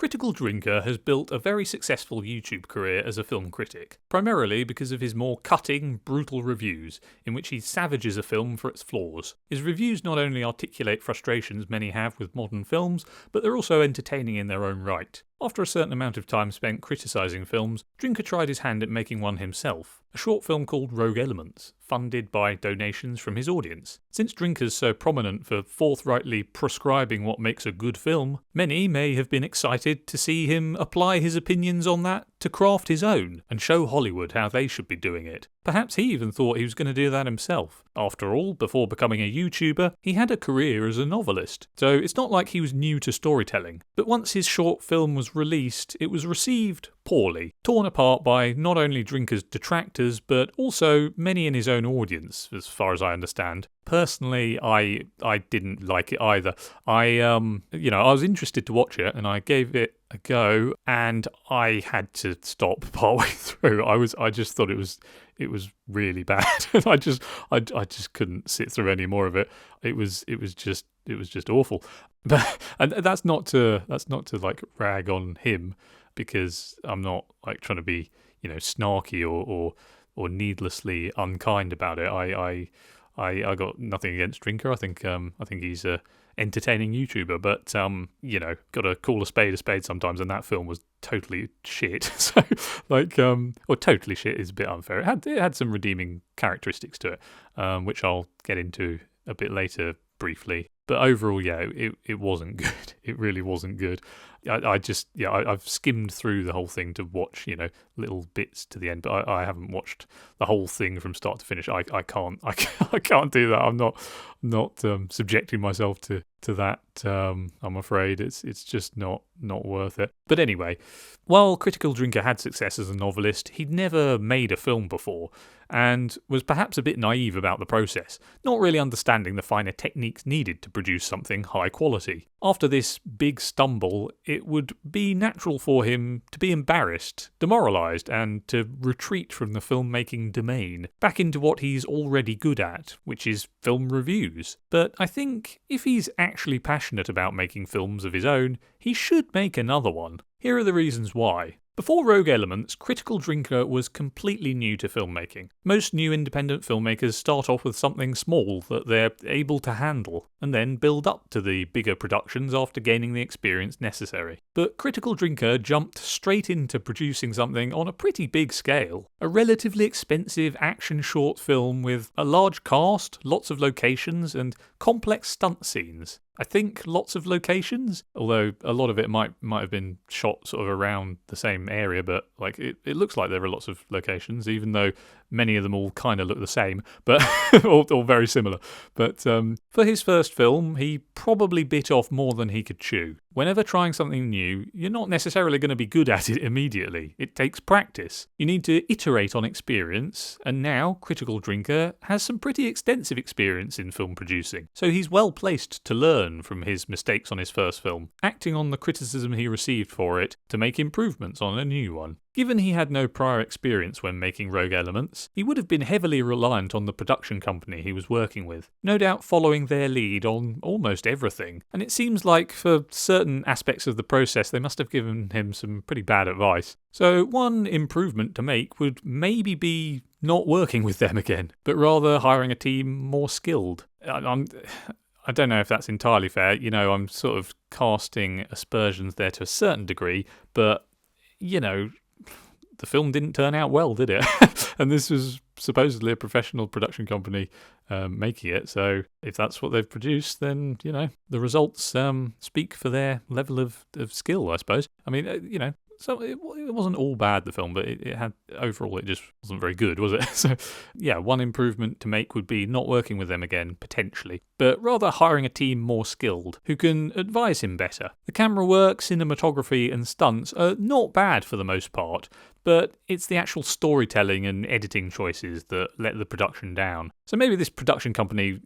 Critical Drinker has built a very successful YouTube career as a film critic, primarily because of his more cutting, brutal reviews, in which he savages a film for its flaws. His reviews not only articulate frustrations many have with modern films, but they're also entertaining in their own right. After a certain amount of time spent criticising films, Drinker tried his hand at making one himself, a short film called Rogue Elements, funded by donations from his audience. Since Drinker's so prominent for forthrightly prescribing what makes a good film, many may have been excited to see him apply his opinions on that to craft his own and show Hollywood how they should be doing it. Perhaps he even thought he was going to do that himself. After all, before becoming a YouTuber, he had a career as a novelist, so it's not like he was new to storytelling. But once his short film was released, it was received poorly, torn apart by not only Drinker's detractors, but also many in his own audience, as far as I understand. Personally, I didn't like it either. I was interested to watch it, and I gave it a go, and I had to stop partway through. I just thought it was really bad. I just couldn't sit through any more of it. It was just awful. But and that's not to like rag on him, because I'm not like trying to be snarky or needlessly unkind about it. I got nothing against Drinker. I think he's a entertaining YouTuber, but got to call a spade sometimes, and that film was totally shit. So totally shit is a bit unfair. It had some redeeming characteristics to it, which I'll get into a bit later briefly. But overall, it wasn't good. It really wasn't good. I've skimmed through the whole thing to watch, little bits to the end, but I haven't watched the whole thing from start to finish. I can't do that. I'm not subjecting myself to that. I'm afraid it's just not worth it. But anyway, while Critical Drinker had success as a novelist, he'd never made a film before, and was perhaps a bit naive about the process, not really understanding the finer techniques needed to produce something high quality. After this big stumble, it would be natural for him to be embarrassed, demoralised, and to retreat from the filmmaking domain, back into what he's already good at, which is film reviews. But I think if he's actually passionate about making films of his own, he should make another one. Here are the reasons why. Before Rogue Elements, Critical Drinker was completely new to filmmaking. Most new independent filmmakers start off with something small that they're able to handle, and then build up to the bigger productions after gaining the experience necessary. But Critical Drinker jumped straight into producing something on a pretty big scale. A relatively expensive action short film with a large cast, lots of locations, and complex stunt scenes. I think lots of locations, although a lot of it might have been shot sort of around the same area, but like it looks like there are lots of locations, even though many of them all kind of look the same, but all very similar. But for his first film, he probably bit off more than he could chew. Whenever trying something new, you're not necessarily going to be good at it immediately. It takes practice. You need to iterate on experience, and now Critical Drinker has some pretty extensive experience in film producing, so he's well placed to learn from his mistakes on his first film, acting on the criticism he received for it to make improvements on a new one. Given he had no prior experience when making Rogue Elements, he would have been heavily reliant on the production company he was working with, no doubt following their lead on almost everything, and it seems like for certain aspects of the process they must have given him some pretty bad advice. So one improvement to make would maybe be not working with them again, but rather hiring a team more skilled. I don't know if that's entirely fair. I'm sort of casting aspersions there to a certain degree, but the film didn't turn out well, did it? And this was supposedly a professional production company making it. So if that's what they've produced, then, the results speak for their level of skill, I suppose. I mean, so it wasn't all bad, the film, but it had, overall, it just wasn't very good, was it? So, yeah, one improvement to make would be not working with them again, potentially, but rather hiring a team more skilled, who can advise him better. The camera work, cinematography, and stunts are not bad for the most part, but it's the actual storytelling and editing choices that let the production down. So maybe this production company,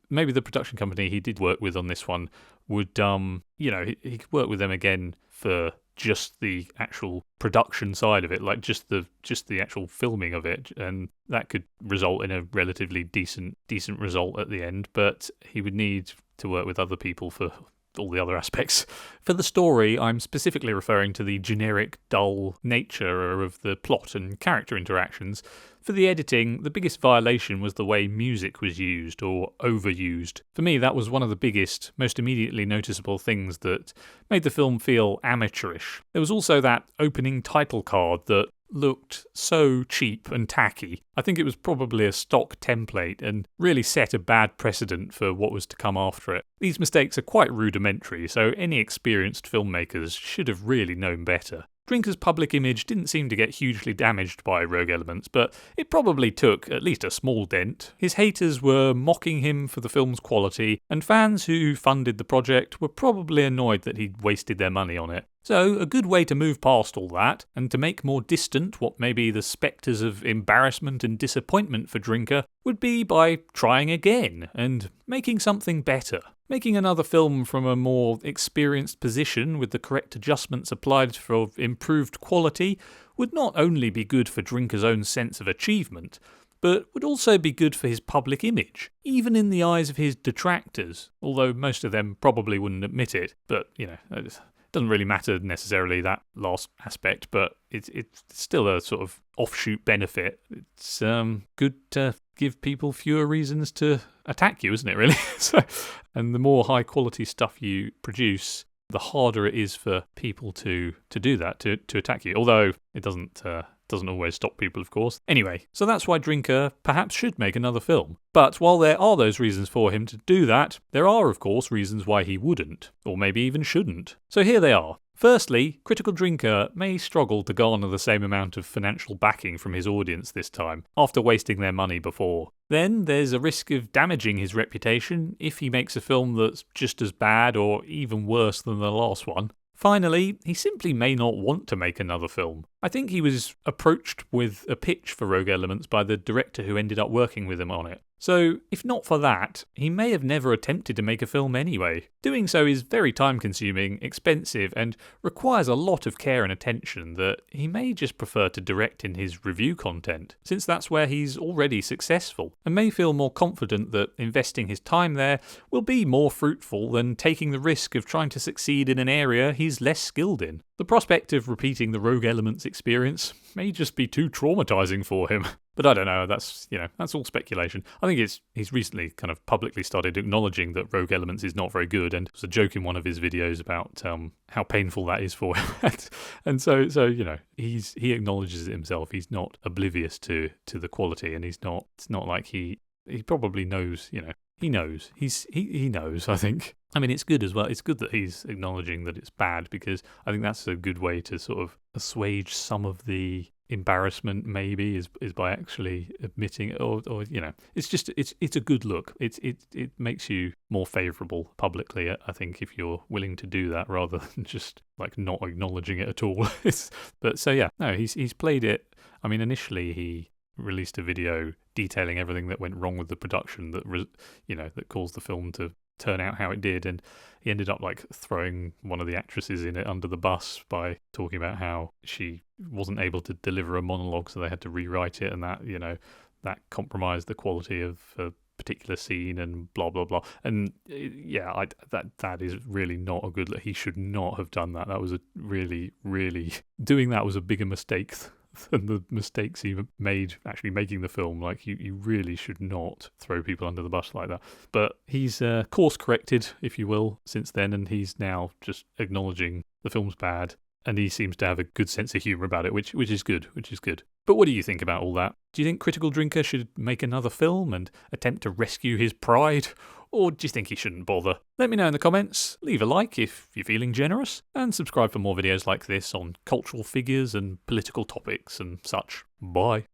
maybe the production company he did work with on this one would, he could work with them again for just the actual production side of it, like just the actual filming of it, and that could result in a relatively decent result at the end. But he would need to work with other people for all the other aspects. For the story, I'm specifically referring to the generic, dull nature of the plot and character interactions. For the editing, the biggest violation was the way music was used, or overused. For me, that was one of the biggest, most immediately noticeable things that made the film feel amateurish. There was also that opening title card that looked so cheap and tacky. I think it was probably a stock template and really set a bad precedent for what was to come after it. These mistakes are quite rudimentary, so any experienced filmmakers should have really known better. Drinker's public image didn't seem to get hugely damaged by Rogue Elements, but it probably took at least a small dent. His haters were mocking him for the film's quality, and fans who funded the project were probably annoyed that he'd wasted their money on it. So, a good way to move past all that, and to make more distant what may be the spectres of embarrassment and disappointment for Drinker, would be by trying again, and making something better. Making another film from a more experienced position with the correct adjustments applied for improved quality would not only be good for Drinker's own sense of achievement, but would also be good for his public image, even in the eyes of his detractors, although most of them probably wouldn't admit it. But, it doesn't really matter necessarily, that last aspect, but it's still a sort of offshoot benefit. It's good to give people fewer reasons to attack you, isn't it, really? And the more high quality stuff you produce, the harder it is for people to do that, to attack you. Although it doesn't always stop people, of course. Anyway, so that's why Drinker perhaps should make another film. But while there are those reasons for him to do that, there are, of course, reasons why he wouldn't, or maybe even shouldn't. So here they are. Firstly, Critical Drinker may struggle to garner the same amount of financial backing from his audience this time, after wasting their money before. Then there's a risk of damaging his reputation if he makes a film that's just as bad or even worse than the last one. Finally, he simply may not want to make another film. I think he was approached with a pitch for Rogue Elements by the director who ended up working with him on it. So, if not for that, he may have never attempted to make a film anyway. Doing so is very time-consuming, expensive, and requires a lot of care and attention that he may just prefer to direct in his review content, since that's where he's already successful, and may feel more confident that investing his time there will be more fruitful than taking the risk of trying to succeed in an area he's less skilled in. The prospect of repeating the Rogue Elements experience may just be too traumatizing for him. But I don't know, that's all speculation. I think he's recently kind of publicly started acknowledging that Rogue Elements is not very good, and there's a joke in one of his videos about how painful that is for him. And so he acknowledges it himself. He's not oblivious to the quality, and it's not like he probably knows, he knows. He knows, I think. I mean, it's good as well. It's good that he's acknowledging that it's bad, because I think that's a good way to sort of assuage some of the embarrassment, maybe, is by actually admitting it, or it's a good look. It makes you more favourable publicly, I think, if you're willing to do that rather than just like not acknowledging it at all. He's played it. I mean, initially he released a video detailing everything that went wrong with the production that caused the film to turn out how it did, and he ended up like throwing one of the actresses in it under the bus by talking about how she wasn't able to deliver a monologue, so they had to rewrite it, and that compromised the quality of a particular scene, and blah blah blah. And that is really not a good look. He should not have done that. That was a really doing that was a bigger mistake than the mistakes he made actually making the film. Like, you really should not throw people under the bus like that. But he's course corrected, if you will, since then, and he's now just acknowledging the film's bad, and he seems to have a good sense of humour about it, which is good. But what do you think about all that? Do you think Critical Drinker should make another film and attempt to rescue his pride? Or do you think he shouldn't bother? Let me know in the comments, leave a like if you're feeling generous, and subscribe for more videos like this on cultural figures and political topics and such. Bye.